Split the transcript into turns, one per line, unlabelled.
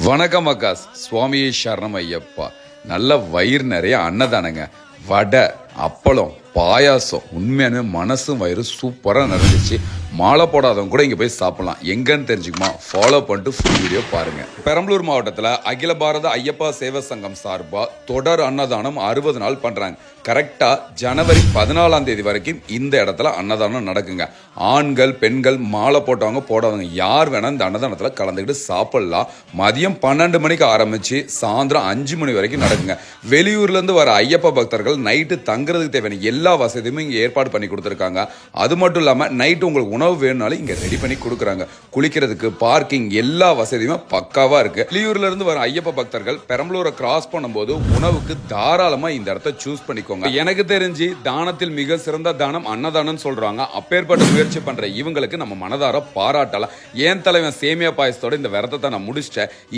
வணக்கம் அக்காஸ். சுவாமியே சரணம் ஐயப்பா. நல்ல வயிறு நிறைய அன்னதானங்க. வடை, அப்பளம், பாயாசம், உண்மையான மனசும் வயிறு சூப்பராக நிறைஞ்சிச்சு. மாலை போடாதவங்க கூட இங்கே போய் சாப்பிடலாம். எங்கன்னு தெரிஞ்சுக்குமா? ஃபாலோ பண்ணிட்டு ஃபுல் வீடியோ பாருங்க. பெரம்பலூர் மாவட்டத்தில் அகில பாரத ஐயப்பா சேவா சங்கம் சார்பாக தொடர் அன்னதானம் 60 நாள் பண்றாங்க. கரெக்டா ஜனவரி 14ஆம் தேதி வரைக்கும் இந்த இடத்துல அன்னதானம் நடக்குங்க. ஆண்கள், பெண்கள், மாலை போட்டவங்க போடாதவங்க யார் வேணா இந்த அன்னதானத்தில் கலந்துக்கிட்டு சாப்பிடலாம். மதியம் 12 மணிக்கு ஆரம்பிச்சு சாயந்தரம் 5 மணி வரைக்கும் நடக்குங்க. வெளியூர்ல இருந்து வர ஐயப்ப பக்தர்கள் நைட்டு தங்குறதுக்கு தேவையான எல்லா வசதியுமே இங்க ஏற்பாடு பண்ணி கொடுத்துருக்காங்க. அது மட்டும் இல்லாம நைட்டு உங்களுக்கு உணவு வேணும்னாலும் இங்க ரெடி பண்ணி கொடுக்குறாங்க. குளிக்கிறதுக்கு பார்க்கிங் எல்லா வசதியுமே பக்காவா இருக்கு. வெளியூர்ல இருந்து வர ஐயப்ப பக்தர்கள் பெரம்பலூரை கிராஸ் பண்ணும்போது உணவுக்கு தாராளமா இந்த இடத்த சூஸ் பண்ணிக்கோங்க. எனக்கு தெரிஞ்சு தானத்தில் மிக சிறந்த தானம் அன்னதானம் சொல்றாங்க. அப்பேற்பட்ட முயற்சி பண்ற இவங்களுக்கு நம்ம மனதார பாராட்டலாம். ஏன் தலைவன் சேமியா பாயசத்தோட இந்த விரதத்தை நான் முடிச்சிட்டேன்.